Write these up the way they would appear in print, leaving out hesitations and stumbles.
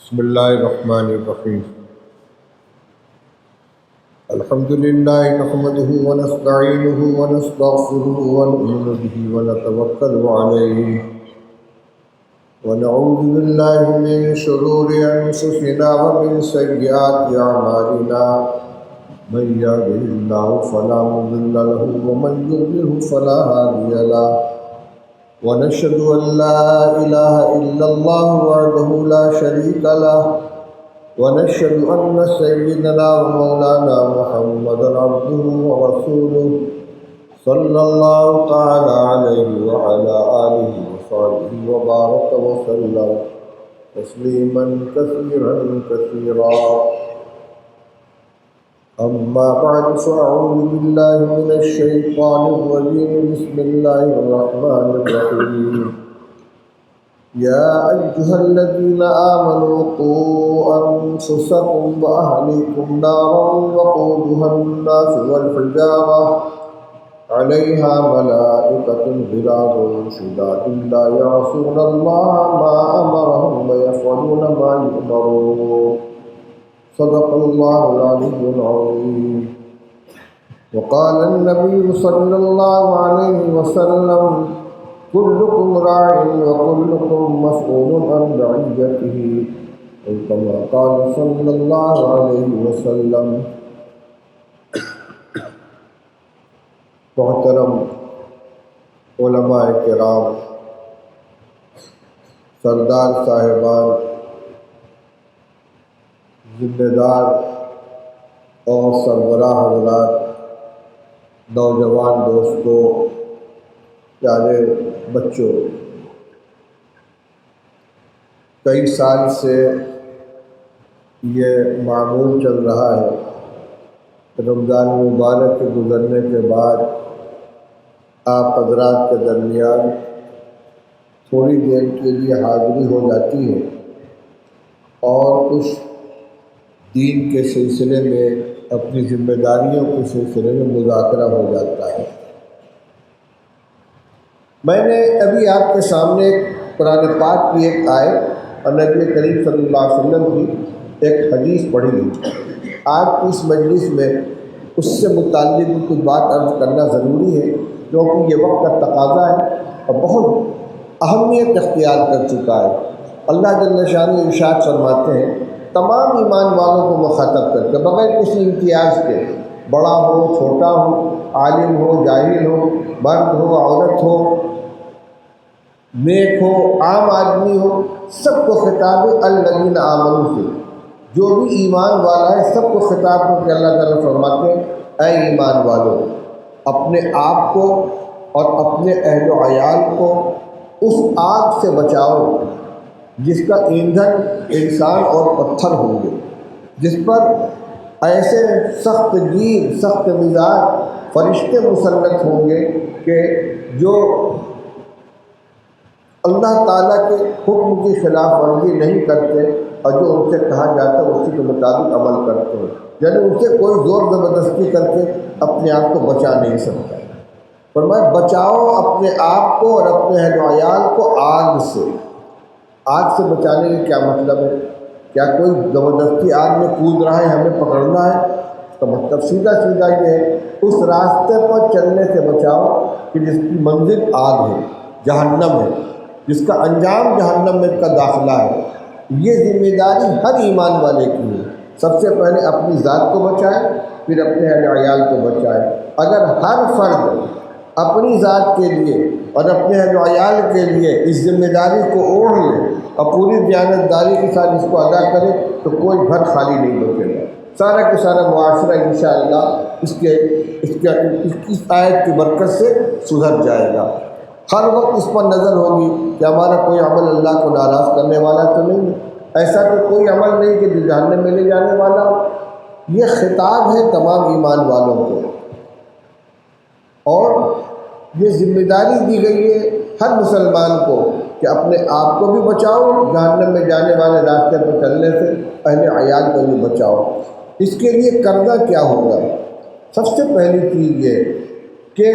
بسم اللہ الرحمن الرحیم الحمد للہ نحمده ونستعینه ونستغفره ونؤمن به ونتوکل علیہ ونعوذ باللہ من شرور انفسنا ومن سیئات اعمالنا من یهده اللہ فلا مضل له ومن یضلل فلا هادی له ونشهد أن لا إله إلا الله وحده لا شريك له ونشهد أن سيدنا ومولانا محمدا عبده ورسوله صلى الله تعالى عليه وعلى آله وصحبه وبارك وسلم تسليما كثيرا كثيرا أما بعد فأعوذ بالله من الشيطان الرجيم بسم الله الرحمن الرحيم يا أيها الذين آمنوا قوا أنفسكم وأهليكم نارا وقودها الناس والحجارة عليها ملائكة غلاظ شداد لا يعصون الله ما أمرهم ويفعلون ما يؤمرون صدق الله العلي العظيم وقال النبي صلى الله عليه وسلم كلكم راع وكلكم مسؤول عن رعيته كما قال صلى الله عليه وسلم. محترم علماء کرام، سردار صاحبان، ذمہ دار اور سربراہ حضرات، نوجوان دوستوں، پیارے بچوں، کئی سال سے یہ معمول چل رہا ہے کہ رمضان مبارک کے گزرنے کے بعد آپ حضرات کے درمیان تھوڑی دیر کے لیے حاضری ہو جاتی ہے اور کچھ دین کے سلسلے میں، اپنی ذمہ داریوں کے سلسلے میں مذاکرہ ہو جاتا ہے. میں نے ابھی آپ کے سامنے قرآن پاک کی ایک آیت اور نبی کریم صلی اللہ علیہ وسلم کی ایک حدیث پڑھی گئی. آج کی اس مجلس میں اس سے متعلق کچھ بات عرض کرنا ضروری ہے، کیونکہ یہ وقت کا تقاضا ہے اور بہت اہمیت اختیار کر چکا ہے. اللہ جل شانہ ارشاد فرماتے ہیں، تمام ایمان والوں کو مخاطب کر کے بغیر کسی امتیاز کے، بڑا ہو چھوٹا ہو، عالم ہو جاہل ہو، مرد ہو عورت ہو، نیک ہو عام آدمی ہو، سب کو خطاب الذین آمنوا سے، جو بھی ایمان والا ہے سب کو خطاب کر کے اللہ تعالیٰ فرماتے ہیں، اے ایمان والو، اپنے آپ کو اور اپنے اہل و عیال کو اس آگ سے بچاؤ جس کا ایندھن انسان اور پتھر ہوں گے، جس پر ایسے سخت گیر سخت مزاج فرشتے مسلط ہوں گے کہ جو اللہ تعالیٰ کے حکم کی خلاف ورزی نہیں کرتے اور جو ان سے کہا جاتا ہے اسی کے مطابق عمل کرتے ہیں. یعنی ان سے کوئی زور زبردستی کر کے اپنے آپ کو بچا نہیں سکتا. فرمایا بچاؤ اپنے آپ کو اور اپنے اہل و عیال کو آگ سے. آگ سے بچانے کا کیا مطلب ہے؟ کیا کوئی زبردستی آگ میں کود رہا ہے ہمیں پکڑنا ہے؟ اس کا مطلب سیدھا سیدھا یہ ہے، اس راستے پر چلنے سے بچاؤ کہ جس کی منزل آگ ہے، جہنم ہے، جس کا انجام جہنم میں کا داخلہ ہے. یہ ذمہ داری ہر ایمان والے کی ہے. سب سے پہلے اپنی ذات کو بچائے، پھر اپنے اہل عیال کو بچائے. اگر ہر فرد اپنی ذات کے لیے اور اپنے اہل عیال کے لیے اس ذمہ داری کو اوڑھ لے اور پوری دیانتداری کے ساتھ اس کو ادا کرے تو کوئی گھر خالی نہیں بچے گا. سارا کا سارا معاشرہ انشاءاللہ اس آیت کی برکت سے سدھر جائے گا. ہر وقت اس پر نظر ہوگی کہ ہمارا کوئی عمل اللہ کو ناراض کرنے والا تو نہیں ہے. ایسا تو کوئی عمل نہیں کہ جو جہنم میں لے جانے والا ہو. یہ خطاب ہے تمام ایمان والوں کو، اور یہ ذمہ داری دی گئی ہے ہر مسلمان کو کہ اپنے آپ کو بھی بچاؤ، جہنم میں جانے والے راستے پر چلنے سے اہل عیال کو بھی بچاؤ. اس کے لیے کرنا کیا ہوگا؟ سب سے پہلی چیز یہ کہ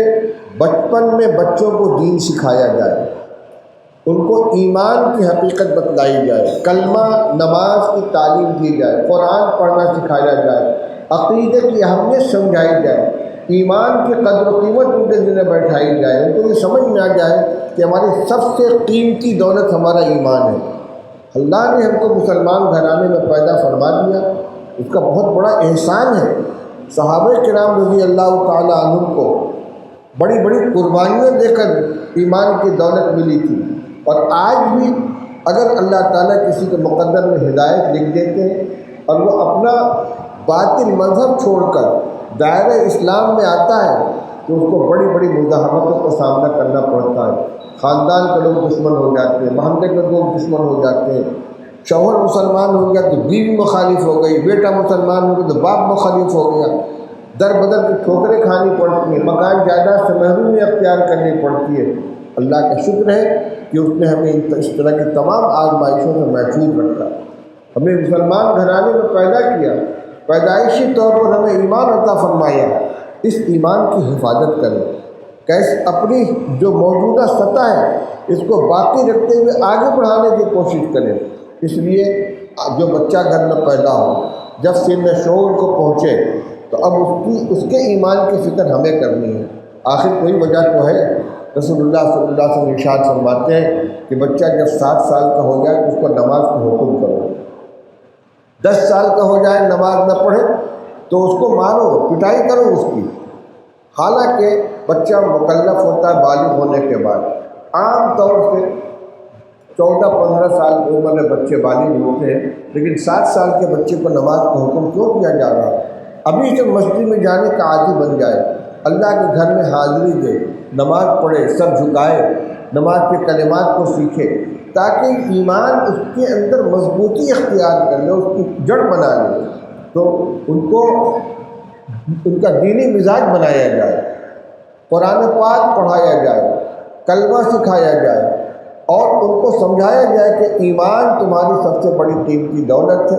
بچپن میں بچوں کو دین سکھایا جائے. ان کو ایمان کی حقیقت بتلائی جائے، کلمہ نماز کی تعلیم دی جائے، قرآن پڑھنا سکھایا جائے، عقیدے کی اہمیت سمجھائی جائے، ایمان کی قدر و قیمت ان کے دل میں بیٹھائی جائے، ان کو یہ سمجھ میں آ جائے کہ ہماری سب سے قیمتی دولت ہمارا ایمان ہے۔ اللہ نے ہم کو مسلمان گھرانے میں پیدا فرما دیا، اس کا بہت بڑا احسان ہے۔ صحابہ کرام رضی اللہ تعالیٰ عنہ کو بڑی بڑی قربانیاں دے کر ایمان کی دولت ملی تھی، اور آج بھی اگر اللہ تعالیٰ کسی کے مقدر میں ہدایت لکھ دیتے ہیں اور وہ اپنا باطل مذہب چھوڑ کر دائرہ اسلام میں آتا ہے تو اس کو بڑی بڑی مزاحمتوں کا سامنا کرنا پڑتا ہے۔ خاندان کے لوگ دشمن ہو جاتے ہیں، محلے کے لوگ دشمن ہو جاتے ہیں، شوہر مسلمان ہو گیا تو بیوی مخالف ہو گئی، بیٹا مسلمان ہو گیا تو باپ مخالف ہو گیا، در بدر کی ٹھوکریں کھانی پڑتی ہیں، مکان جائیداد سے محرومی اختیار کرنی پڑتی ہے۔ اللہ کا شکر ہے کہ اس نے ہمیں اس طرح کی تمام آزمائشوں سے محفوظ رکھا، ہمیں مسلمان گھرانے میں پیدا کیا، پیدائشی طور پر ہمیں ایمان عطا فرمایا۔ اس ایمان کی حفاظت کریں، کیسے اپنی جو موجودہ سطح ہے اس کو باقی رکھتے ہوئے آگے بڑھانے کی کوشش کریں۔ اس لیے جو بچہ گھر میں پیدا ہو، جب سن شعور کو پہنچے تو اب اس کے ایمان کی فکر ہمیں کرنی ہے۔ آخر کوئی وجہ تو ہے، رسول اللہ صلی اللہ علیہ وسلم ارشاد فرماتے ہیں کہ بچہ جب 7 سال کا ہو جائے تو اس کو نماز کا حکم کرو، 10 سال کا ہو جائے نماز نہ پڑھے تو اس کو مارو، پٹائی کرو اس کی۔ حالانکہ بچہ مکلف ہوتا ہے بالغ ہونے کے بعد، عام طور سے 14-15 سال کی عمر میں بچے بالغ ہوتے ہیں، لیکن 7 سال کے بچے کو نماز کا حکم کیوں کیا جا رہا ہے؟ ابھی سے مسجد میں جانے کا عادی بن جائے، اللہ کے گھر میں حاضری دے، نماز پڑھے، سر جھکائے، نماز کے کلمات کو سیکھے، تاکہ ایمان اس کے اندر مضبوطی اختیار کر لے، اس کی جڑ بنا لے، تو ان کا دینی مزاج بنایا جائے، قرآن پاک پڑھایا جائے، کلمہ سکھایا جائے، اور ان کو سمجھایا جائے کہ ایمان تمہاری سب سے بڑی قیمتی دولت ہے۔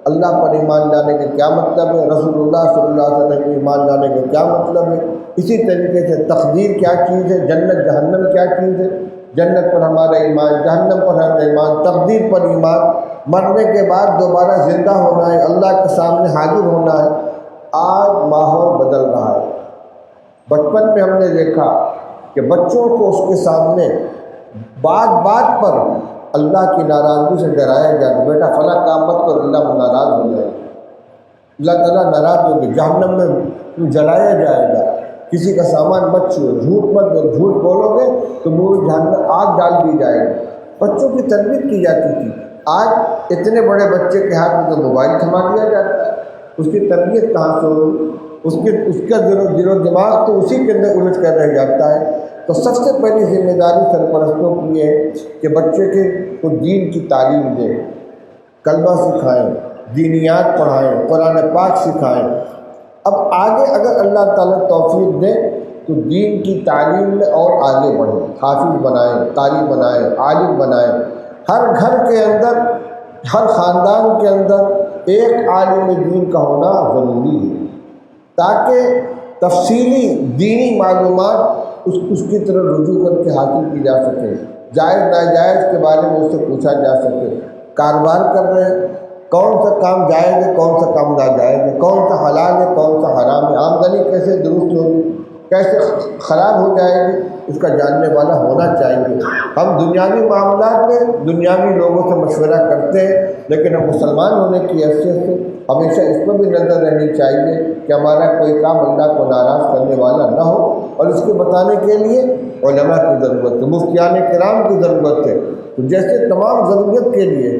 اللہ پر ایمان لانے کا کیا مطلب ہے، رسول اللہ صلی اللہ علیہ وسلم پر ایمان لانے کا کیا مطلب ہے، اسی طریقے سے تقدیر کیا چیز ہے، جنت جہنم کیا چیز ہے، جنت پر ہمارا ایمان، جہنم پر ہمارا ایمان، تقدیر پر ایمان، مرنے کے بعد دوبارہ زندہ ہونا ہے، اللہ کے سامنے حاضر ہونا ہے۔ آج ماحول بدل رہا ہے۔ بچپن میں ہم نے دیکھا کہ بچوں کو اس کے سامنے بات بات پر اللہ کی ناراضگی سے ڈرایا جاتا، بیٹا فلاں کام مت کرو، اللہ ناراض ہو جائے گا، اللہ تعالیٰ ناراض ہوگی، جہنم میں جلایا جائے گا، کسی کا سامان مت چھوڑو، جھوٹ مت بولو، جھوٹ بولو گے تو منہ میں جہنم آگ ڈال دی جائے گی۔ بچوں کی تربیت کی جاتی تھی، آج اتنے بڑے بچے کے ہاتھ میں تو موبائل تھما دیا جاتا ہے، اس کی تربیت کہاں سے ہوگی؟ اس کا دل و دماغ تو اسی کے اندر الجھ کر رہ جاتا ہے۔ تو سب سے پہلی ذمہ داری سرپرستوں کی یہ ہے کہ بچے کو دین کی تعلیم دیں، کلمہ سکھائیں، دینیات پڑھائیں، قرآن پاک سکھائیں۔ اب آگے اگر اللہ تعالیٰ توفیق دے تو دین کی تعلیم میں اور آگے بڑھیں، حافظ بنائیں، قاری بنائیں، عالم بنائیں۔ ہر گھر کے اندر، ہر خاندان کے اندر ایک عالم دین کا ہونا ضروری ہے، تاکہ تفصیلی دینی معلومات اس کی طرف رجوع کر کے حاصل کی جا سکے، جائز ناجائز کے بارے میں اس سے پوچھا جا سکے۔ کاروبار کر رہے ہیں، کون سا کام جائز ہے، کون سا کام ناجائز ہے، کون سا حلال ہے، کون سا حرام ہے، آمدنی کیسے درست ہوگی، کیسے خراب ہو جائے گی، اس کا جاننے والا ہونا چاہیے۔ ہم دنیاوی معاملات میں دنیاوی لوگوں سے مشورہ کرتے ہیں، لیکن ہم مسلمان ہونے کی حیثیت سے ہمیشہ اس پر بھی نظر رہنی چاہیے کہ ہمارا کوئی کام اللہ کو ناراض کرنے والا نہ ہو، اور اس کو بتانے کے لیے علماء کی ضرورت ہے، مفتیان کرام کی ضرورت ہے۔ تو جیسے تمام ضرورت کے لیے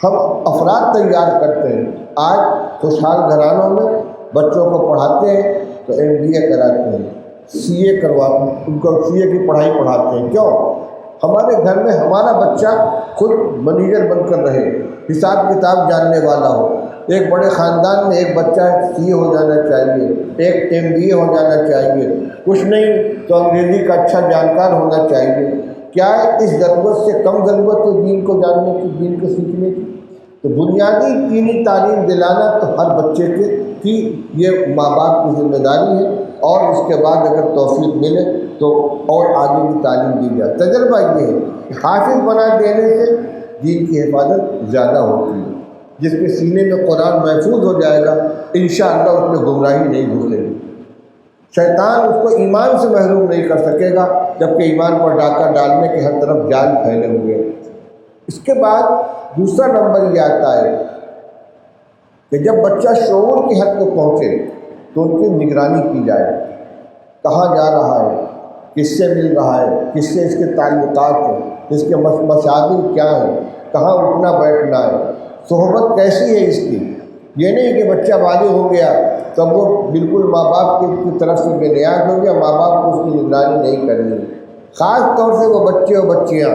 ہم افراد تیار کرتے ہیں، آج خوشحال گھرانوں میں بچوں کو پڑھاتے ہیں تو MBA کراتے ہیں، CA کرواتے ہیں، ان کو CA کی پڑھائی پڑھاتے ہیں۔ کیوں؟ ہمارے گھر میں ہمارا بچہ خود منیجر بن کر رہے، حساب کتاب جاننے والا ہو۔ ایک بڑے خاندان میں ایک بچہ CA ہو جانا چاہیے، ایک MBA ہو جانا چاہیے، کچھ نہیں تو انگریزی کا اچھا جانکار ہونا چاہیے۔ کیا اس ضرورت سے کم ضرورت ہے دین کو جاننے کی، دین کو سیکھنے کی؟ تو بنیادی دینی تعلیم دلانا تو ہر بچے کی یہ ماں باپ کی ذمہ داری ہے۔ اور اس کے بعد اگر توفیق ملے تو اور آگے کی تعلیم دی جائے۔ تجربہ یہ ہے کہ حافظ بنا دینے سے دین کی حفاظت زیادہ ہوتی ہے۔ جس کے سینے میں قرآن محفوظ ہو جائے گا انشاءاللہ اس میں گمراہی نہیں گھسے گی، شیطان اس کو ایمان سے محروم نہیں کر سکے گا، جبکہ ایمان پر ڈاکہ ڈالنے کے ہر طرف جال پھیلے ہوئے۔ اس کے بعد دوسرا نمبر یہ آتا ہے کہ جب بچہ شعور کی حد کو پہنچے تو ان کی نگرانی کی جائے، کہاں جا رہا ہے، کس سے مل رہا ہے، کس سے اس کے تعلقات ہیں، اس کے مشاغل کیا ہیں، کہاں اٹھنا بیٹھنا ہے، صحبت کیسی ہے اس کی۔ یہ نہیں کہ بچہ بالغ ہو گیا تب وہ بالکل ماں باپ کی طرف سے بے نیاز ہو گیا، ماں باپ کو اس کی نگرانی نہیں کرنی۔ خاص طور سے وہ بچے اور بچیاں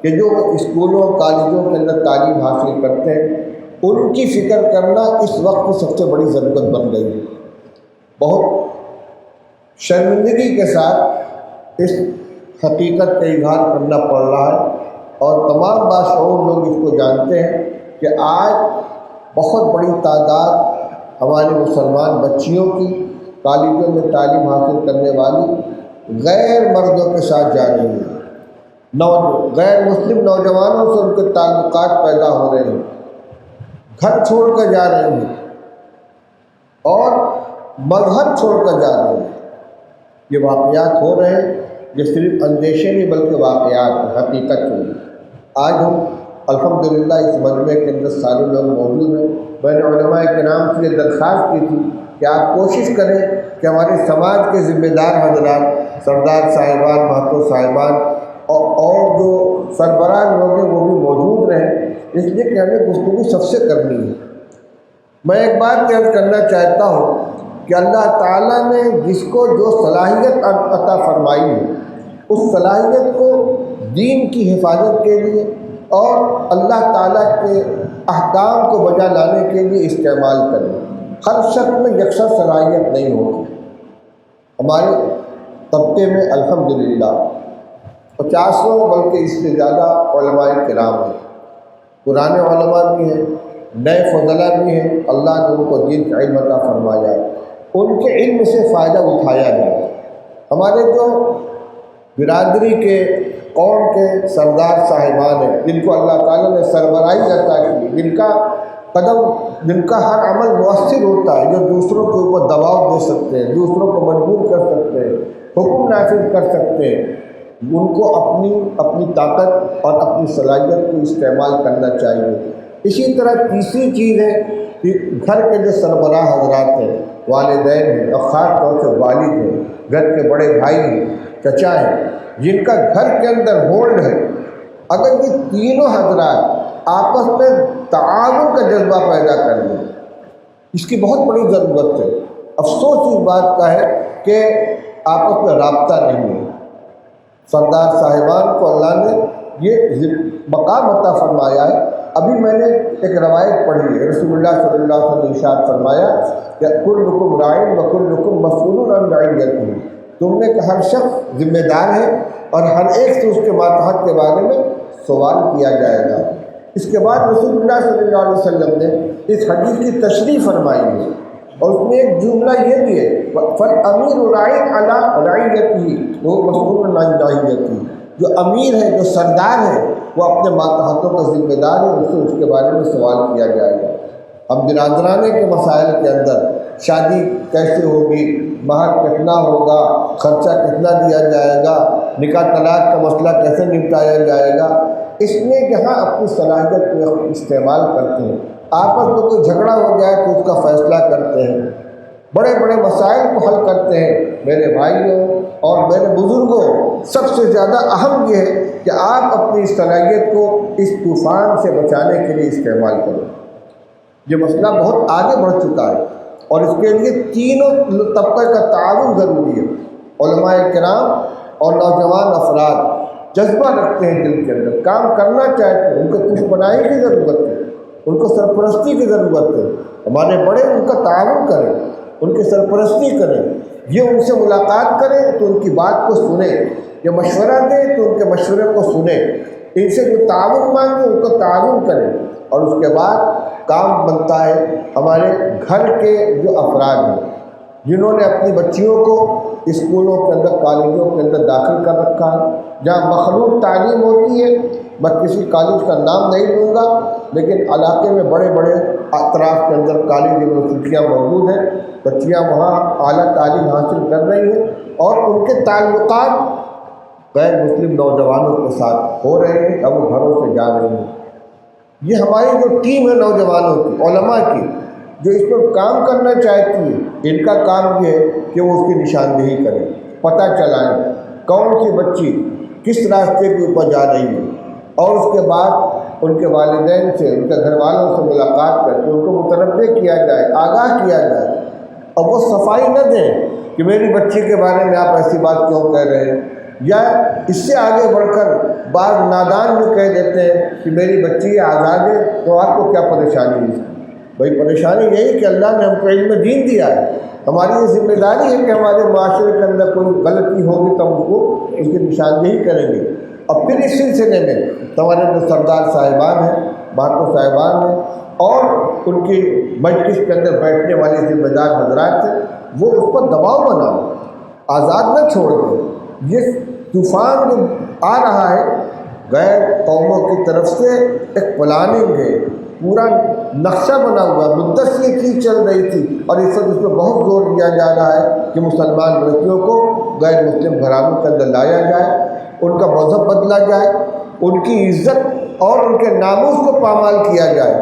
کہ جو اسکولوں کالجوں کے اندر تعلیم حاصل کرتے ہیں، ان کی فکر کرنا اس وقت سب سے بڑی ضرورت بن گئی ہے۔ بہت شرمندگی کے ساتھ اس حقیقت کا اظہار کرنا پڑ رہا ہے، اور تمام باشعور لوگ اس کو جانتے ہیں کہ آج بہت بڑی تعداد ہمارے مسلمان بچیوں کی کالجوں میں تعلیم حاصل کرنے والی غیر مردوں کے ساتھ جا رہی ہیں، غیر مسلم نوجوانوں سے ان کے تعلقات پیدا ہو رہے ہیں، گھر چھوڑ کر جا رہے ہیں اور مذہب چھوڑ کر جا رہے ہیں۔ یہ واقعات ہو رہے ہیں، یہ صرف اندیشے نہیں بلکہ واقعات حقیقت ہوئی۔ آج ہم الحمدللہ اس مجمع کے اندر سارے لوگ موجود ہیں۔ میں نے علماء کرام سے یہ درخواست کی تھی کہ آپ کوشش کریں کہ ہمارے سماج کے ذمہ دار حضرات، سردار صاحبان، مہتو صاحبان اور جو سربراہ لوگ ہیں وہ بھی موجود رہیں، اس لیے کہ ہمیں گفتگو سب سے کرنی ہے۔ میں ایک بات عرض کرنا چاہتا ہوں کہ اللہ تعالیٰ نے جس کو جو صلاحیت عطا فرمائی ہے، اس صلاحیت کو دین کی حفاظت کے لیے اور اللہ تعالیٰ کے احکام کو بجا لانے کے لیے استعمال کریں۔ ہر شخص میں یکساں صلاحیت نہیں ہوتی۔ ہمارے طبقے میں الحمدللہ 50 بلکہ اس سے زیادہ علماء کرام ہیں، پرانے علماء بھی ہیں، نئے فضلاء بھی ہیں، اللہ نے ان کو دین کا علم عطا فرمایا، ان کے علم سے فائدہ اٹھایا جائے۔ ہمارے جو برادری کے قوم کے سردار صاحبان ہیں، جن کو اللہ تعالیٰ نے سربراہی عطا کی، جن کا قدم، جن کا ہر عمل مؤثر ہوتا ہے، جو دوسروں کے اوپر دباؤ دے سکتے ہیں، دوسروں کو مجبور کر سکتے ہیں، حکم نافذ کر سکتے ہیں، ان کو اپنی طاقت اور اپنی صلاحیت کو استعمال کرنا چاہیے۔ اسی طرح تیسری چیز ہے کہ گھر کے جو سربراہ حضرات ہیں، والدین ہیں اور خاص طور سے والد ہیں، گھر کے بڑے بھائی ہیں، چچا ہیں، جن کا گھر کے اندر ہولڈ ہے، اگر یہ تینوں حضرات آپس میں تعاون کا جذبہ پیدا کر لیں، اس کی بہت بڑی ضرورت ہے۔ افسوس اس بات کا ہے کہ آپس میں رابطہ نہیں ہے۔ سردار صاحبان کو اللہ نے یہ مقام عطا فرمایا ہے۔ ابھی میں نے ایک روایت پڑھی ہے، رسول اللہ صلی اللہ علیہ وسلم نے ارشاد فرمایا کہ کلکم راع وکلکم مسئول عن رعیتہ، تم میں کہ ہر شخص ذمہ دار ہے اور ہر ایک سے اس کے ماتحت کے بارے میں سوال کیا جائے گا۔ اس کے بعد رسول اللہ صلی اللہ علیہ وسلم نے اس حدیث کی تشریح فرمائی ہے، اور اس میں ایک جملہ یہ بھی ہے فالامیر راع علی رعیتہ وہ مسئول عن رعیتہ، جو امیر ہے، جو سردار ہے، وہ اپنے ماتحتوں کا ذمہ دار ہے، اس سے اس کے بارے میں سوال کیا جائے گا۔ ہم برادرانے کے مسائل کے اندر شادی کیسے ہوگی، مہر کتنا ہوگا، خرچہ کتنا دیا جائے گا، نکاح طلاق کا مسئلہ کیسے نپٹایا جائے گا، اس میں جہاں اپنی صلاحیت کو استعمال کرتے ہیں، آپس میں کوئی جھگڑا ہو جائے تو اس کا فیصلہ کرتے ہیں، بڑے بڑے مسائل کو حل کرتے ہیں۔ میرے بھائیوں اور میرے بزرگوں، سب سے زیادہ اہم یہ ہے کہ آپ اپنی صلاحیت کو اس طوفان سے بچانے کے لیے استعمال کریں۔ یہ مسئلہ بہت آگے بڑھ چکا ہے اور اس کے لیے تینوں طبقے کا تعاون ضروری ہے۔ علماء کرام اور نوجوان افراد جذبہ رکھتے ہیں، دل کے اندر کام کرنا چاہتے ہیں، ان کو کچھ بنانے کی ضرورت ہے، ان کو سرپرستی کی ضرورت ہے۔ ہمارے بڑے ان کا تعاون کریں، ان کی سرپرستی کریں، یہ ان سے ملاقات کریں تو ان کی بات کو سنیں، یہ مشورہ دیں تو ان کے مشورے کو سنیں، ان سے جو تعاون مانگیں ان کو تعاون کریں۔ اور اس کے بعد کام بنتا ہے ہمارے گھر کے جو افراد ہیں، جنہوں نے اپنی بچیوں کو اسکولوں کے اندر کالجوں کے اندر داخل کر رکھا ہے جہاں مخلوط تعلیم ہوتی ہے. میں کسی کالج کا نام نہیں لوں گا لیکن علاقے میں بڑے بڑے اطراف کے اندر کالج یونیورسٹیاں موجود ہیں. بچیاں وہاں اعلیٰ تعلیم حاصل کر رہی ہیں اور ان کے تعلقات غیر مسلم نوجوانوں کے ساتھ ہو رہے ہیں اور وہ گھروں سے جا رہے ہیں. یہ ہماری جو ٹیم ہے نوجوانوں کی علماء کی جو اس پر کام کرنا چاہتی ہے ان کا کام یہ ہے کہ وہ اس کی نشاندہی کریں, پتہ چلائیں کون سی بچی کس راستے کے اوپر جا رہی ہے اور اس کے بعد ان کے والدین سے ان کے گھر والوں سے ملاقات کر کے ان کو متنبع کیا جائے, آگاہ کیا جائے. اور وہ صفائی نہ دیں کہ میری بچی کے بارے میں آپ ایسی بات کیوں کہہ رہے ہیں, یا اس سے آگے بڑھ کر بعض نادان بھی کہہ دیتے ہیں کہ میری بچی آزاد ہے تو آپ کو کیا پریشانی ہے. بھائی پریشانی یہی کہ اللہ نے ہم کو علم دین دیا ہے, ہماری یہ ذمہ داری ہے کہ ہمارے معاشرے کے اندر کوئی غلطی ہوگی تو ہم اس کو اس کی نشاندہی کریں گے. اور پھر اس سلسلے میں ہمارے جو سردار صاحبان ہیں, بانٹو صاحبان ہیں اور ان کی مجلس کے اندر بیٹھنے والے ذمہ دار حضرات ہیں, وہ اس پر دباؤ بناؤ, آزاد نہ چھوڑ دیں. یہ طوفان جو آ رہا ہے غیر قوموں کی طرف سے ایک پلاننگ ہے, پورا نقشہ بنا ہوا, مدت سے یہ چیز چل رہی تھی اور اس وقت اس پہ بہت زور دیا جا رہا ہے کہ مسلمان لڑکیوں کو غیر مسلم گھرانوں کے اندر لایا جائے, ان کا مذہب بدلا جائے, ان کی عزت اور ان کے ناموس کو پامال کیا جائے,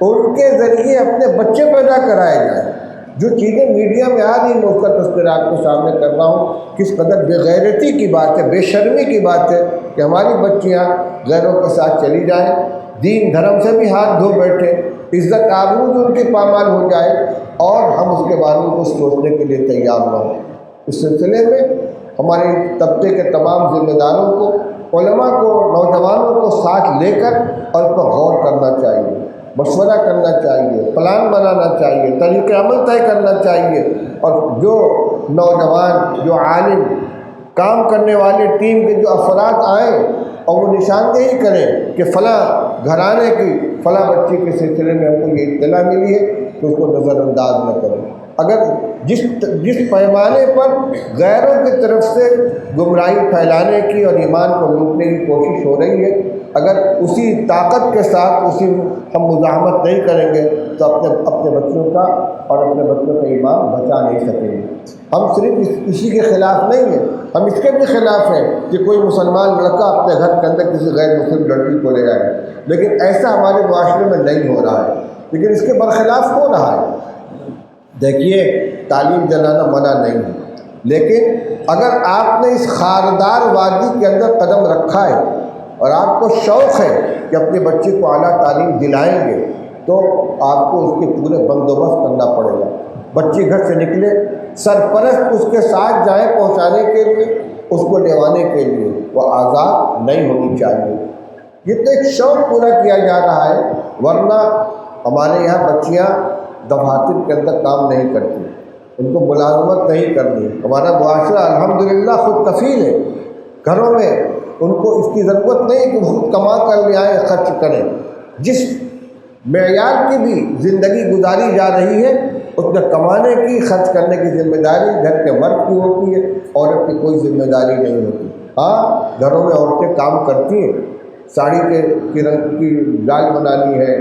ان کے ذریعے اپنے بچے پیدا کرائے جائیں. جو چیزیں میڈیا میں آ رہی ہیں میں اس کا تذکرہ آپ کے سامنے کر رہا ہوں. کس قدر بے غیرتی کی بات ہے, بے شرمی کی بات ہے کہ ہماری بچیاں غیروں کے ساتھ چلی جائیں, دین دھرم سے بھی ہاتھ دھو بیٹھے, عزت آبرو ان کی پامال ہو جائے اور ہم اس کے بارے میں کچھ سوچنے کے لیے تیار نہ ہوں. اس سلسلے میں ہمارے طبقے کے تمام ذمہ داروں کو, علماء کو, نوجوانوں کو ساتھ لے کر اور اس پر غور کرنا چاہیے, مشورہ کرنا چاہیے, پلان بنانا چاہیے, طریقہ عمل طے کرنا چاہیے. اور جو نوجوان, جو عالم, کام کرنے والے ٹیم کے جو افراد آئیں اور وہ نشاندہی کریں کہ فلاں گھرانے کی فلاں بچی کے سلسلے میں ہم کو یہ اطلاع ملی ہے تو اس کو نظر انداز نہ کریں. اگر جس پیمانے پر غیروں کی طرف سے گمراہی پھیلانے کی اور ایمان کو لوٹنے کی کوشش ہو رہی ہے, اگر اسی طاقت کے ساتھ اسی ہم مزاحمت نہیں کریں گے تو اپنے بچوں کا اور اپنے بچوں کا ایمان بچا نہیں سکیں گے. ہم صرف اسی کے خلاف نہیں ہیں, ہم اس کے بھی خلاف ہیں کہ کوئی مسلمان لڑکا اپنے گھر کے اندر کسی غیر مسلم لڑکی کو لے آئے, لیکن ایسا ہمارے معاشرے میں نہیں ہو رہا ہے, لیکن اس کے برخلاف ہو رہا ہے. دیکھیے تعلیم دلانا منع نہیں ہے, لیکن اگر آپ نے اس خاردار وادی کے اندر قدم رکھا ہے اور آپ کو شوق ہے کہ اپنے بچے کو اعلیٰ تعلیم دلائیں گے تو آپ کو اس کے پورے بندوبست کرنا پڑے گا. بچی گھر سے نکلے, سرپرست اس کے ساتھ جائیں پہنچانے کے لیے, اس کو لیوانے کے لیے, وہ آزاد نہیں ہونی چاہیے. یہ تو ایک شوق پورا کیا جا رہا ہے, ورنہ ہمارے یہاں بچیاں دفاتر کے اندر کام نہیں کرتی, ان کو ملازمت نہیں کرنی. ہمارا معاشرہ الحمدللہ خود کفیل ہے, گھروں میں ان کو اس کی ضرورت نہیں کہ خود کما کر لے آئیں, خرچ کریں. جس معیار کی بھی زندگی گزاری جا رہی ہے اس میں کمانے کی, خرچ کرنے کی ذمہ داری گھر کے مرد کی ہوتی ہے, عورت کی کوئی ذمہ داری نہیں ہوتی. ہاں گھروں میں عورتیں کام کرتی ہیں, ساڑی کے رنگ کی جال بنانی ہے,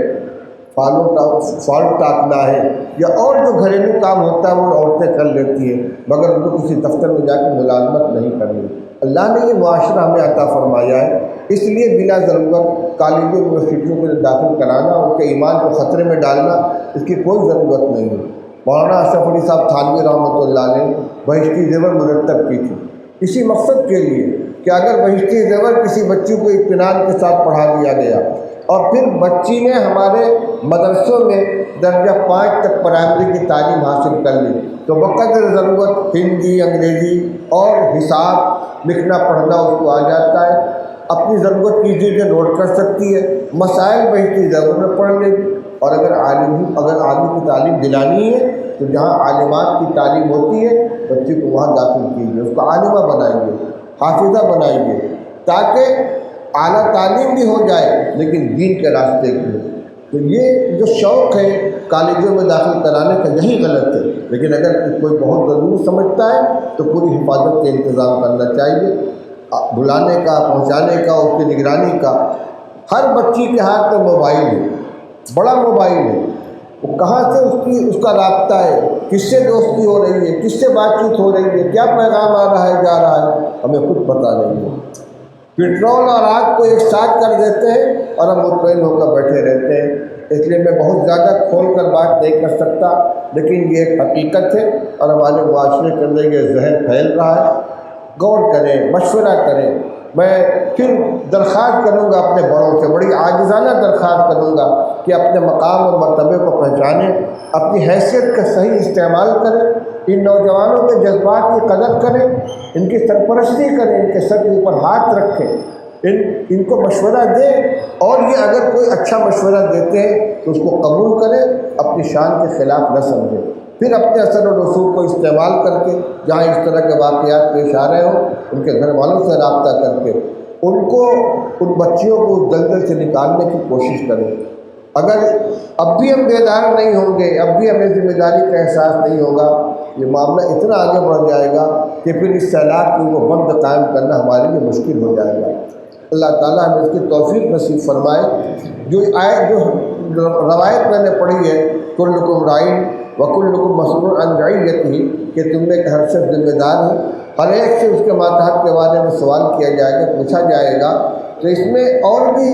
فال ٹاکنا ہے, یا اور جو گھریلو کام ہوتا ہے وہ عورتیں کر لیتی ہیں, مگر ان کو کسی دفتر میں جا کے ملازمت نہیں کرنی. اللہ نے یہ معاشرہ ہمیں عطا فرمایا ہے, اس لیے بلا ضرورت کالجوں یونیورسٹیوں کو داخل کرانا, ان کے ایمان کو خطرے میں ڈالنا, اس کی کوئی ضرورت نہیں ہے. مولانا اشرف علی صاحب تھانوی رحمۃ اللہ علیہ بہشتی زیور مرتب کی تھی اسی مقصد کے لیے کہ اگر بہشتی زیور کسی بچی کو اطمینان کے ساتھ پڑھا دیا گیا اور پھر بچی نے ہمارے مدرسوں میں درجہ 5 تک پرائمری کی تعلیم حاصل کر لی تو بقدر ضرورت ہندی, انگریزی اور حساب لکھنا پڑھنا اس کو آ جاتا ہے, اپنی ضرورت کی چیزیں نوٹ کر سکتی ہے, مسائل بہشتی زیور میں پڑھ لے گی. اور اگر عالم کی تعلیم دلانی ہے تو جہاں عالمات کی تعلیم ہوتی ہے بچے کو وہاں داخل کیجیے, اس کو عالمہ بنائیے, حافظہ بنائیے, تاکہ اعلیٰ تعلیم بھی ہو جائے لیکن دین کے راستے کی ہو. تو یہ جو شوق ہے کالجوں میں داخل کرانے کا یہی غلط ہے، لیکن اگر کوئی بہت ضروری سمجھتا ہے تو پوری حفاظت کے انتظام کرنا چاہیے، بلانے کا، پہنچانے کا، اس کی نگرانی کا۔ ہر بچی کے ہاتھ میں موبائل ہے، بڑا موبائل ہے، وہ کہاں سے اس کا رابطہ ہے، کس سے دوستی ہو رہی ہے، کس سے بات چیت ہو رہی ہے، کیا پیغام آ رہا ہے جا رہا ہے، ہمیں خود پتہ نہیں ہے۔ پٹرول اور آگ کو ایک ساتھ کر دیتے ہیں اور ہم مطمئن ہو کر بیٹھے رہتے ہیں۔ اس لیے میں بہت زیادہ کھول کر بات نہیں کر سکتا، لیکن یہ ایک حقیقت ہے اور ہمارے معاشرے کے اندر یہ ذہن پھیل رہا ہے۔ غور کریں، مشورہ کریں۔ میں پھر درخواست کروں گا اپنے بڑوں سے، بڑی عاجزانہ درخواست کروں گا کہ اپنے مقام اور مرتبے کو پہچانیں، اپنی حیثیت کا صحیح استعمال کریں، ان نوجوانوں کے جذبات کی قدر کریں، ان کی سرپرستی کریں، ان کے سر کے اوپر ہاتھ رکھیں، ان کو مشورہ دیں، اور یہ اگر کوئی اچھا مشورہ دیتے ہیں تو اس کو قبول کریں، اپنی شان کے خلاف نہ سمجھیں۔ پھر اپنے اثر و رسوخ کو استعمال کر کے جہاں اس طرح کے واقعات پیش آ رہے ہوں ان کے گھر والوں سے رابطہ کر کے ان بچیوں کو اس دلدل سے نکالنے کی کوشش کریں۔ اگر اب بھی ہم بیدار نہیں ہوں گے، اب بھی ہمیں ذمہ داری کا احساس نہیں ہوگا، یہ معاملہ اتنا آگے بڑھ جائے گا کہ پھر اس سیلاب کی وہ بند قائم کرنا ہمارے لیے مشکل ہو جائے گا۔ اللہ تعالیٰ ہمیں اس کی توفیق نصیب فرمائے۔ جو روایت میں نے پڑھی ہے، کلکم رائن وکلکم مسئول عن رعیتہ، کہ تم میں ہر شخص ذمہ دار ہے، ہر ایک سے اس کے ماتحت کے بارے میں سوال کیا جائے گا، پوچھا جائے گا۔ تو اس میں اور بھی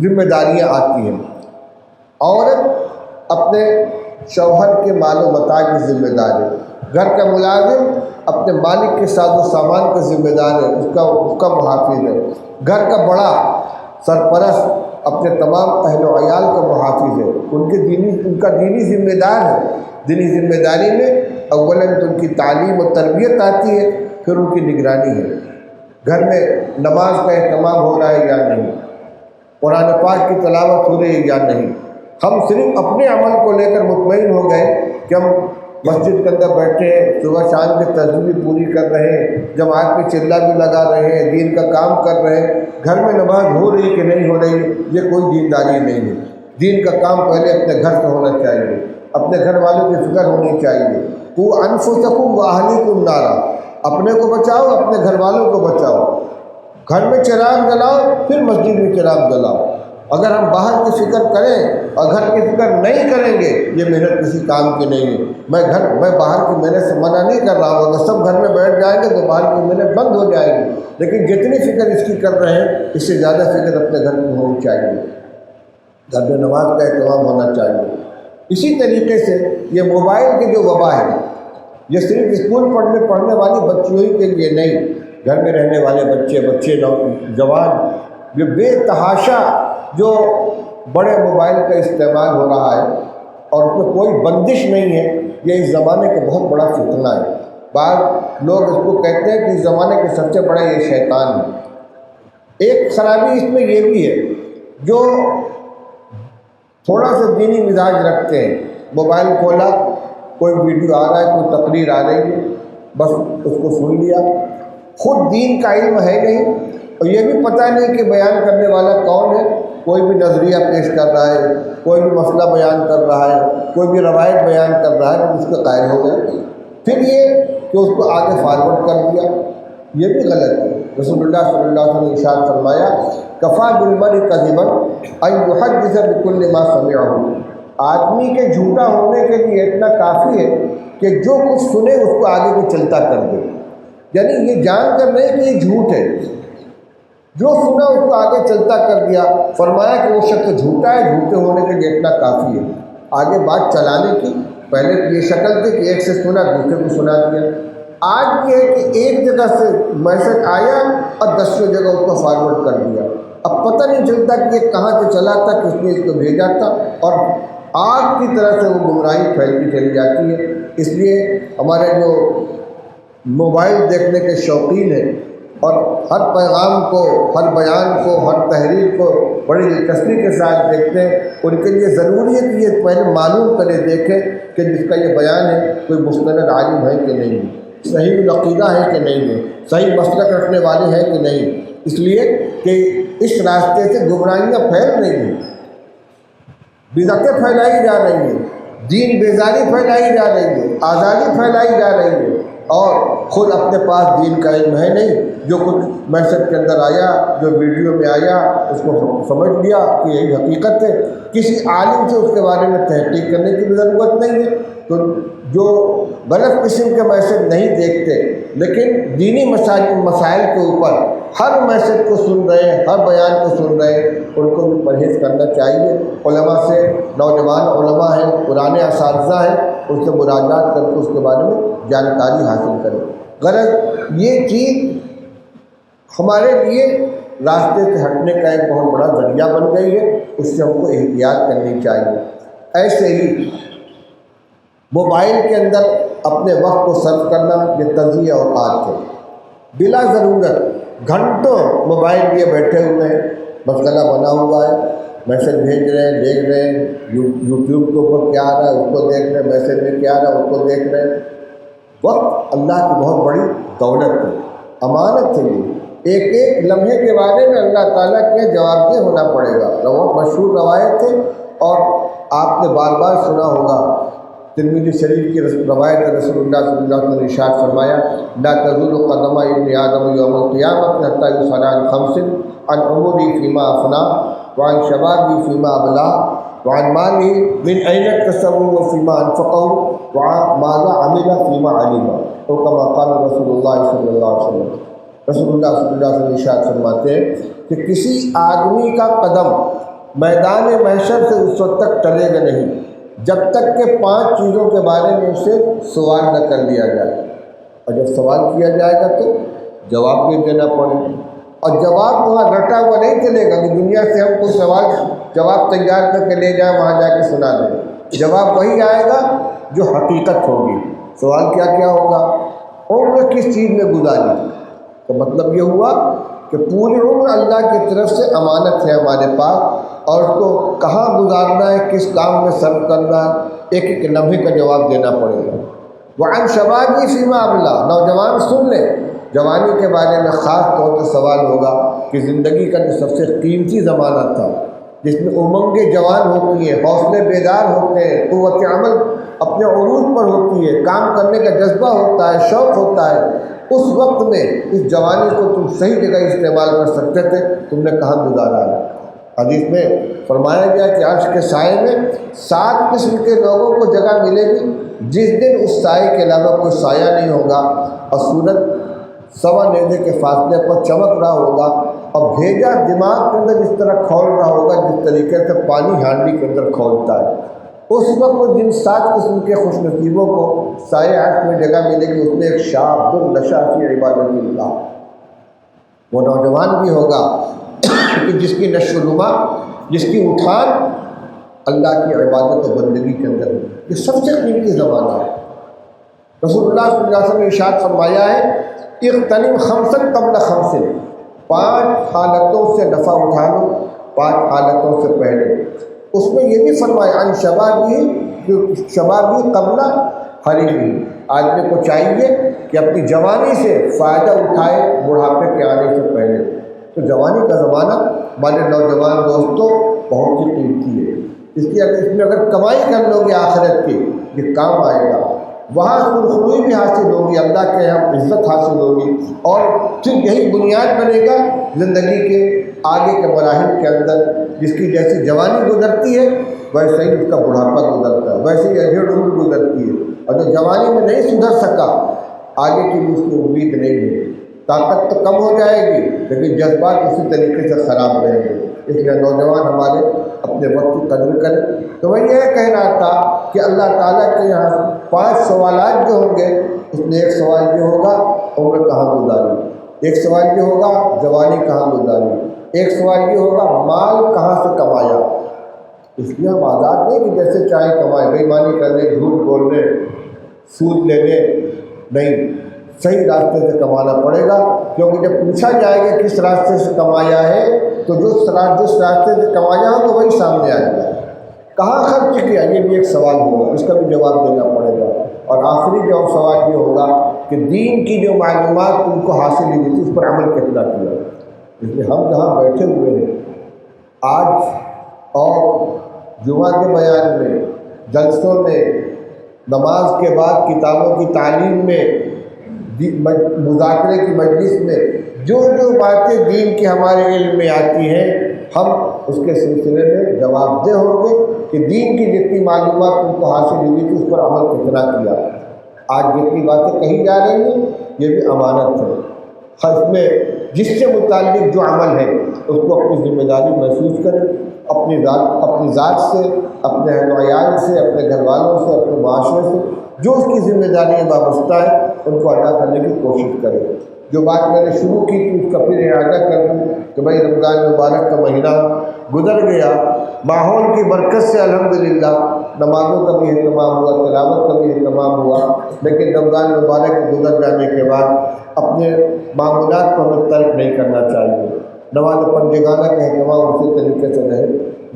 ذمہ داریاں آتی ہیں۔ عورت اپنے شوہر کے مال و متاع کی ذمہ دار ہے، گھر کا ملازم اپنے مالک کے ساز و سامان کا ذمہ دار ہے، اس کا محافظ ہے، گھر کا بڑا سرپرست اپنے تمام اہل و عیال کا محافظ ہے، ان کا دینی ذمہ دار ہے۔ دینی ذمہ داری میں اولاً تو ان کی تعلیم و تربیت آتی ہے، پھر ان کی نگرانی ہے، گھر میں نماز کا اہتمام ہو رہا ہے یا نہیں، قرآن پاک کی تلاوت ہو رہی ہے یا نہیں۔ ہم صرف اپنے عمل کو لے کر مطمئن ہو گئے کہ ہم مسجد کے اندر بیٹھے ہیں، صبح شام کی تسبیح پوری کر رہے ہیں، جماعت میں چلہ بھی لگا رہے ہیں، دین کا کام کر رہے ہیں، گھر میں نماز ہو رہی کہ نہیں ہو رہی، یہ کوئی دینداری نہیں ہے۔ دین کا کام پہلے اپنے گھر سے ہونا چاہیے، اپنے گھر والوں کی فکر ہونی چاہیے۔ قوا انفسکم واہلیکم نارا، اپنے کو بچاؤ، اپنے گھر والوں کو بچاؤ۔ گھر میں چراغ جلاؤ، پھر مسجد میں چراغ جلاؤ۔ اگر ہم باہر کی فکر کریں اور گھر کی فکر نہیں کریں گے، یہ محنت کسی کام کی نہیں ہے۔ میں باہر کی محنت سے منع نہیں کر رہا ہوں، اگر سب گھر میں بیٹھ جائیں گے تو باہر کی محنت بند ہو جائے گی، لیکن جتنی فکر اس کی کر رہے ہیں اس سے زیادہ فکر اپنے گھر کی ہونی چاہیے، گھر میں نماز کا اہتمام ہونا چاہیے۔ اسی طریقے سے یہ موبائل کی جو وبا ہے، یہ صرف اسکول پڑھنے والی بچیوں ہی کے لیے نہیں، گھر میں رہنے والے بچے نوجوان، جو بے تحاشا جو بڑے موبائل کا استعمال ہو رہا ہے اور اس میں کوئی بندش نہیں ہے، یہ اس زمانے کا بہت بڑا فتنہ ہے۔ بعض لوگ اس کو کہتے ہیں کہ اس زمانے کے سب سے بڑا یہ شیطان ہے۔ ایک خرابی اس میں یہ بھی ہے، جو تھوڑا سا دینی مزاج رکھتے ہیں، موبائل کھولا، کوئی ویڈیو آ رہا ہے، کوئی تقریر آ رہی ہے، بس اس کو سن لیا، خود دین کا علم ہے نہیں، اور یہ بھی پتہ نہیں کہ بیان کرنے والا کون ہے۔ کوئی بھی نظریہ پیش کر رہا ہے، کوئی بھی مسئلہ بیان کر رہا ہے، کوئی بھی روایت بیان کر رہا ہے، اس کے قائل ہو گئے۔ پھر یہ کہ اس کو آگے فارورڈ کر دیا، یہ بھی غلط ہے۔ رسول اللہ صلی اللہ علیہ وسلم نے ارشاد فرمایا، کفیٰ بالمرء کذبا ان یحدث بکل ما سمعہ، آدمی کے جھوٹا ہونے کے لیے اتنا کافی ہے کہ جو کچھ سنے اس کو آگے کو چلتا کر دے، یعنی یہ جان کر نہیں کہ یہ جھوٹ ہے، جو سنا اس کو آگے چلتا کر دیا۔ فرمایا کہ وہ شخص جھوٹا ہے، جھوٹے ہونے کے لیے اتنا کافی ہے، آگے بات چلانے کی پہلے تو یہ شکل تھی کہ ایک سے سنا دوسرے کو سنا دیا، آج یہ ہے کہ ایک جگہ سے میسج آیا اور 10 جگہ اس کو فارورڈ کر دیا، اب پتہ نہیں چلتا کہ یہ کہاں سے چلا تھا، کس نے اس کو بھیجا تھا، اور آگ کی طرح سے وہ گمراہی پھیلتی چلی جاتی ہے۔ اس لیے ہمارے جو موبائل دیکھنے کے شوقین ہیں اور ہر پیغام کو، ہر بیان کو، ہر تحریر کو بڑی دلچسپی کے ساتھ دیکھتے ہیں، ان کے لیے ضروری ہے کہ یہ پہلے معلوم کرے، دیکھیں کہ جس کا یہ بیان ہے کوئی مستند عالم ہے کہ نہیں ہے، صحیح العقیدہ ہے کہ نہیں ہے، صحیح مسلک رکھنے والے ہیں کہ نہیں، اس لیے کہ اس راستے سے گمراہیاں پھیل رہی ہیں۔ بدعتیں پھیلائی جا رہی ہیں، دین بیزاری پھیلائی جا رہی ہے، آزادی پھیلائی جا رہی ہے، اور خود اپنے پاس دین کا علم ہے نہیں، جو کچھ میسج کے اندر آیا، جو ویڈیو میں آیا، اس کو سمجھ لیا کہ یہی حقیقت ہے، کسی عالم سے اس کے بارے میں تحقیق کرنے کی بھی ضرورت نہیں ہے۔ تو جو غلط قسم کے میسج نہیں دیکھتے لیکن دینی مسائل کے اوپر ہر میسج کو سن رہے ہیں، ہر بیان کو سن رہے ہیں، ان کو بھی پرہیز کرنا چاہیے۔ علماء سے، نوجوان علماء ہیں، پرانے اساتذہ ہیں، ان سے مراجعات کر کے اس کے بارے میں جانکاری حاصل کریں۔ غرض یہ چیز ہمارے لیے راستے سے ہٹنے کا ایک بہت بڑا ذریعہ بن گئی ہے، اس سے ہم کو احتیاط کرنی چاہیے۔ ایسے ہی موبائل کے اندر اپنے وقت کو صرف کرنا یہ تضییع اوقات ہے، بلا ضرورت گھنٹوں موبائل لیے بیٹھے ہوئے ہیں، مشغلہ بنا ہوا ہے، میسج بھیج رہے ہیں، دیکھ رہے ہیں، یوٹیوب کے اوپر کیا آ رہا ہے اس کو دیکھ رہے ہیں، میسج میں کیا آ رہا ہے اس کو دیکھ رہے ہیں۔ وقت اللہ کی بہت بڑی دولت ہے، امانت ہے، یہ ایک ایک لمحے کے بارے میں اللہ تعالیٰ کے جواب دہ ہونا پڑے گا۔ بہت مشہور روایت ہے اور آپ نے بار بار سنا ہوگا، ترمذی شریف کی روایت رسول اللہ صلی اللہ علیہ وسلم نے ارشاد فرمایا، لا تزول قدم ابن آدم یوم القیامۃ حتیٰ یسأل عن خمس، عن عمری فیما افنا، وعن شبابی فیما ابلا، وعن مالی من این اکتسبہ وفیما انفقہ، وعن ماذا عمل فیما علم، او کما قال رسول اللہ صلی اللہ علیہ وسلم۔ رسول اللہ صلی اللہ علیہ وسلم ارشاد فرماتے ہیں کہ کسی آدمی کا قدم میدان محشر سے اس وقت تک ٹلے گا نہیں جب تک کہ 5 چیزوں کے بارے میں اسے سوال نہ کر لیا جائے، اور جب سوال کیا جائے گا تو جواب بھی دینا پڑے گا، اور جواب وہاں رٹا ہوا نہیں چلے گا کہ دنیا سے ہم کوئی سوال جواب تیار کر کے لے جائیں وہاں جا کے سنا دیں۔ جواب وہی آئے گا جو حقیقت ہوگی۔ سوال کیا کیا ہوگا؟ عمر کس چیز میں گزاری، تو مطلب یہ ہوا کہ پوری عمر اللہ کی طرف سے امانت ہے ہمارے پاس، اور اس کو کہاں گزارنا ہے، کس کام میں صرف کرنا ہے، ایک ایک لمحے کا جواب دینا پڑے گا۔ وعن شبابی فیما ابلا، نوجوان سن لیں، جوانی کے بارے میں خاص طور سے سوال ہوگا کہ زندگی کا جو سب سے قیمتی زمانہ تھا، جس میں امنگیں جوان ہوتی ہیں، حوصلے بیدار ہوتے ہیں، قوت عمل اپنے عروج پر ہوتی ہے، کام کرنے کا جذبہ ہوتا ہے، شوق ہوتا ہے، اس وقت میں اس جوانی کو تم صحیح جگہ استعمال کر سکتے تھے، تم نے کہاں گزارا ہے؟ حدیث میں فرمایا گیا کہ عرش کے سائے میں 7 قسم کے لوگوں کو جگہ ملے گی جس دن اس سائے کے علاوہ کوئی سایہ نہیں ہوگا، اور سورج 1.25 نیزے کے فاصلے پر چمک رہا ہوگا، اور بھیجا دماغ کے اندر اس طرح کھول رہا ہوگا جس طریقے سے پانی ہانڈی کے اندر کھولتا ہے۔ اس وقت جن 7 قسم کے خوش نصیبوں کو سایہ عرش میں جگہ ملے گی، اس میں ایک شاب نشا فی عبادت اللہ، وہ نوجوان بھی ہوگا کہ جس کی نشو و نما، جس کی اٹھان اللہ کی عبادت و بندگی کے اندر ہے۔ یہ سب سے قیمتی زمانہ ہے۔ رسول اللہ صلی اللہ علیہ وسلم نے ارشاد فرمایا ہے، اغتنم خمسا قبل خمس، 5 حالتوں سے نفع اٹھا لو، 5 حالتوں سے پہلے۔ اس میں یہ بھی فرمایا ان شبابی قبل حریمی، آدمی کو چاہیے کہ اپنی جوانی سے فائدہ اٹھائے بڑھاپے کے آنے سے پہلے۔ تو جوانی کا زمانہ ہمارے نوجوان دوستوں بہت ہی قیمتی ہے، اس لیے اگر اس میں اگر کمائی کر لو گے آخرت کی، یہ کام آئے گا، وہاں سرخروئی بھی حاصل ہوگی، اللہ کے یہاں عزت حاصل ہوگی، اور پھر یہی بنیاد بنے گا زندگی کے آگے کے مراحل کے اندر۔ جس کی جیسی جوانی گزرتی ہے ویسے ہی اس کا بڑھاپا گزرتا ہے، ویسے ہی ادھیڑ عمر گزرتی ہے، اور جو جوانی میں نہیں سدھر سکا آگے کی بھی اس کی امید نہیں ہے۔ طاقت تو کم ہو جائے گی لیکن جذبات اسی طریقے سے خراب رہیں گے۔ اس لیے نوجوان ہمارے اپنے وقت کی قدر کریں۔ تو میں یہ کہہ رہا تھا کہ اللہ تعالیٰ کے یہاں 5 سوالات جو ہوں گے، اس میں ایک سوال یہ ہوگا عمر کہاں گزاری، ایک سوال یہ ہوگا جوانی کہاں گزاری، ایک سوال یہ ہوگا مال کہاں سے کمایا۔ اس لیے ہم آزاد نہیں کہ جیسے چاہے کمائے، بے ایمانی کرنے، جھوٹ بولنے، سود لینے، نہیں، صحیح راستے سے کمانا پڑے گا، کیونکہ جب پوچھا جائے گا کس راستے سے کمایا ہے تو جس راستے سے کمایا ہو تو وہی سامنے آئے گا۔ کہاں خرچ کیا، یہ بھی ایک سوال ہوگا، اس کا بھی جواب دینا پڑے گا۔ اور آخری جو سوال یہ ہوگا کہ دین کی جو معلومات تم کو حاصل ہوئی تھی اس پر عمل کتنا کیا۔ اس لیے ہم جہاں بیٹھے ہوئے ہیں آج، اور جمعہ کے بیان میں، جلسوں میں، نماز کے بعد کتابوں کی تعلیم میں، مذاکرے کی مجلس میں جو باتیں دین کی ہمارے علم میں آتی ہیں، ہم اس کے سلسلے میں جواب دہ ہوں گے کہ دین کی جتنی معلومات تم کو حاصل ہوئی تھی اس پر عمل کتنا کیا۔ آج جتنی باتیں کہی جا رہی ہیں یہ بھی امانت ہے، اس میں جس سے متعلق جو عمل ہے اس کو اپنی ذمہ داری محسوس کریں، اپنی ذات سے، اپنے اہل و عیال سے، اپنے گھر والوں سے، اپنے معاشرے سے جو اس کی ذمہ داریاں وابستہ ہیں ان کو ادا کرنے کی کوشش کریں۔ جو بات میں نے شروع کی تھی اس کا پھر اعادہ کر دوں کہ بھائی رمضان مبارک کا مہینہ گزر گیا، ماحول کی برکت سے الحمدللہ نمازوں کا بھی اہتمام ہوا، تلاوت کا بھی اہتمام ہوا، لیکن رمضان مبارک کے گزر جانے کے بعد اپنے معمولات کو ہمیں ترک نہیں کرنا چاہیے۔ نماز پنجگانہ کا اہتمام اسی طریقے سے رہے،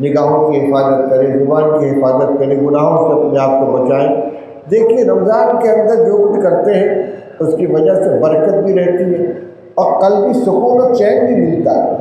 نگاہوں کی حفاظت کریں، زبان کی حفاظت کریں، گناہوں سے اپنے آپ کو بچائیں۔ دیکھیے رمضان کے اندر جو کچھ کرتے ہیں اس کی وجہ سے برکت بھی رہتی ہے اور قلبی سکون و چین بھی ملتا ہے۔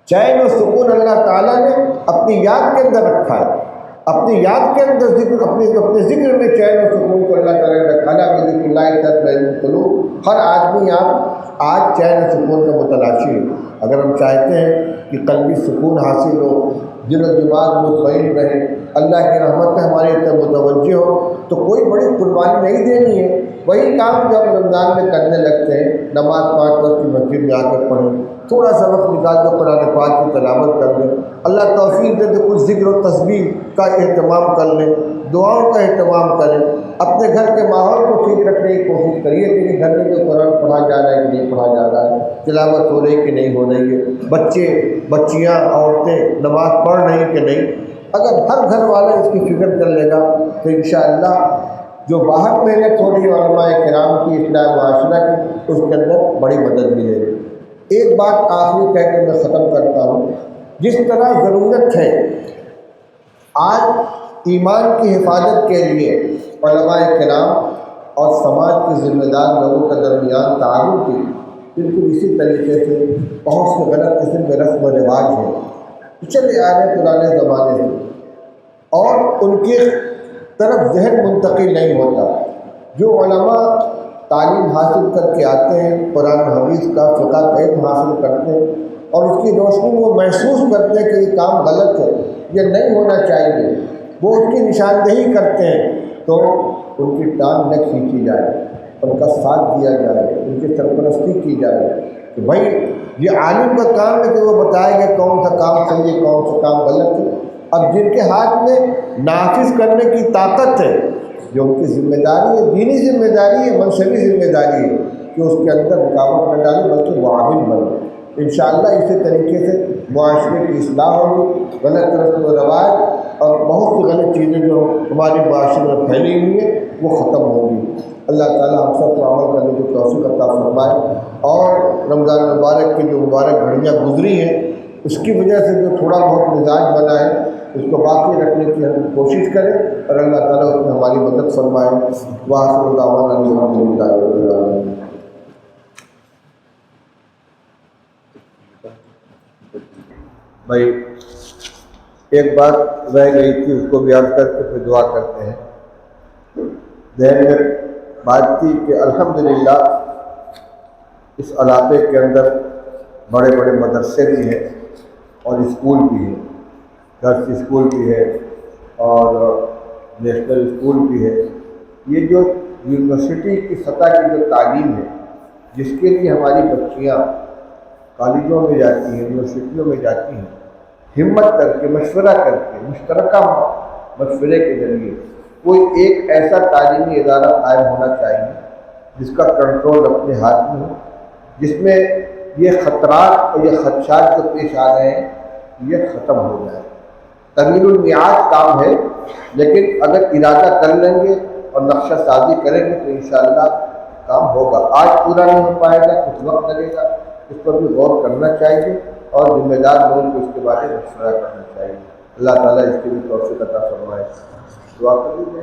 چین و سکون اللہ تعالیٰ نے اپنی یاد کے اندر رکھا ہے، اپنی یاد کے اندر اپنے ذکر میں چین و سکون کو اللہ تعالیٰ نے رکھا ہے۔ بذکر اللہ تطمئن القلوب، ہر آدمی آپ آج چین و سکون کا متلاشی ہے۔ اگر ہم چاہتے ہیں کہ قلبی سکون حاصل ہو، دل و دماغ مطمئن رہے، اللہ کی رحمت ہماری طرف متوجہ ہو، تو کوئی بڑی قربانی نہیں دینی ہے۔ وہی کام جو ہم رمضان میں کرنے لگتے ہیں، نماز 5 وقت کی مسجد میں آ کر پڑھیں، تھوڑا سا وقت نکال کر قرآن پاک کی تلاوت کر لیں، اللہ توفیق دے تو کچھ ذکر و تسبیح کا اہتمام کر لیں، دعاؤں کا اہتمام کریں، اپنے گھر کے ماحول کو ٹھیک رکھنے کی کوشش کریے کہ گھر میں جو قرآن پڑھا جا رہا ہے کہ نہیں پڑھا جا رہا ہے، تلاوت ہو رہی کہ نہیں ہو رہی ہے، بچے بچیاں عورتیں نماز پڑھ رہی کہ نہیں۔ اگر ہر گھر والا اس کی فکر کر لے گا تو انشاءاللہ جو باہر محنت ہو رہی ہے علماء کرام کی اصلاح معاشرہ کی، اس کے اندر بڑی مدد ملے گی۔ ایک بات آخری کہہ کے میں ختم کرتا ہوں، جس طرح ضرورت ہے آج ایمان کی حفاظت کے لیے علماء کرام اور سماج کے ذمہ دار لوگوں کے درمیان تعاون کی، بالکل اسی طریقے سے بہت سے غلط قسم کے رسم و رواج ہیں چلے آ رہے پرانے زمانے سے، اور ان کی طرف ذہن منتقل نہیں ہوتا۔ جو علماء تعلیم حاصل کر کے آتے ہیں، قرآن و حدیث کا فقہ کا علم حاصل کرتے ہیں اور اس کی روشنی میں وہ محسوس کرتے ہیں کہ یہ کام غلط ہے، یہ نہیں ہونا چاہیے، وہ اس کی نشاندہی کرتے ہیں، تو ان کی ٹانگ نہ کھینچی جائے، ان کا ساتھ دیا جائے، ان کی سرپرستی کی جائے کہ بھائی یہ عالم کا کام ہے کہ وہ بتائے گا کون سا کام صحیح ہے کون سا کام غلط ہے۔ اب جن کے ہاتھ میں نافذ کرنے کی طاقت ہے، جو ان کی ذمہ داری ہے، دینی ذمہ داری ہے، منصبی ذمہ داری ہے کہ اس کے اندر رکاوٹ نہ ڈالے بلکہ وہ عامل بنے۔ انشاءاللہ اسی طریقے سے معاشرے کی اصلاح ہوگی، غلط رسم و رواج اور بہت سی غلط چیزیں جو ہمارے معاشرے میں پھیلی ہوئی ہیں وہ ختم ہوں گی۔ اللہ تعالیٰ ہم سب کو عمل کرنے کی توفیق عطا فرمائے، اور رمضان مبارک کی جو مبارک گھڑیاں گزری ہیں اس کی وجہ سے جو تھوڑا بہت مزاج بنا ہے اس کو باقی رکھنے کی ہم کوشش کریں، اور اللہ تعالیٰ اس میں ہماری مدد فرمائے۔ وآخر دعوانا الحمدللہ رب العالمین۔ بھائی ایک بات رہ گئی تھی، اس کو بھی عرض کر کے پھر دعا کرتے ہیں۔ ذہن میں بات تھی کہ الحمدللہ اس علاقے کے اندر بڑے بڑے مدرسے بھی ہیں اور اسکول بھی ہیں، گرلس اسکول بھی ہے اور نیشنل اسکول بھی ہے۔ یہ جو یونیورسٹی کی سطح کی جو تعلیم ہے، جس کے لیے ہماری بچیاں کالجوں میں جاتی ہیں، یونیورسٹیوں میں جاتی ہیں، ہمت کر کے مشورہ کر کے مشترکہ مشورے کے ذریعے کوئی ایک ایسا تعلیمی ادارہ قائم ہونا چاہیے جس کا کنٹرول اپنے ہاتھ میں ہو، جس میں یہ خطرات اور یہ خدشات جو پیش آ رہے ہیں یہ ختم ہو جائے۔ طویل المیعاد کام ہے، لیکن اگر ارادہ کر لیں گے اور نقشہ سازی کریں گے تو انشاءاللہ کام ہوگا۔ آج پورا نہیں ہو پائے گا، کچھ وقت لگے گا، اس پر بھی غور کرنا چاہیے اور ذمہ دار لوگوں کو اس کے بارے میں مشورہ کرنا چاہیے۔ اللہ تعالیٰ اس کے بھی توفیق عطا فرمائے۔ دعا کر لیجیے۔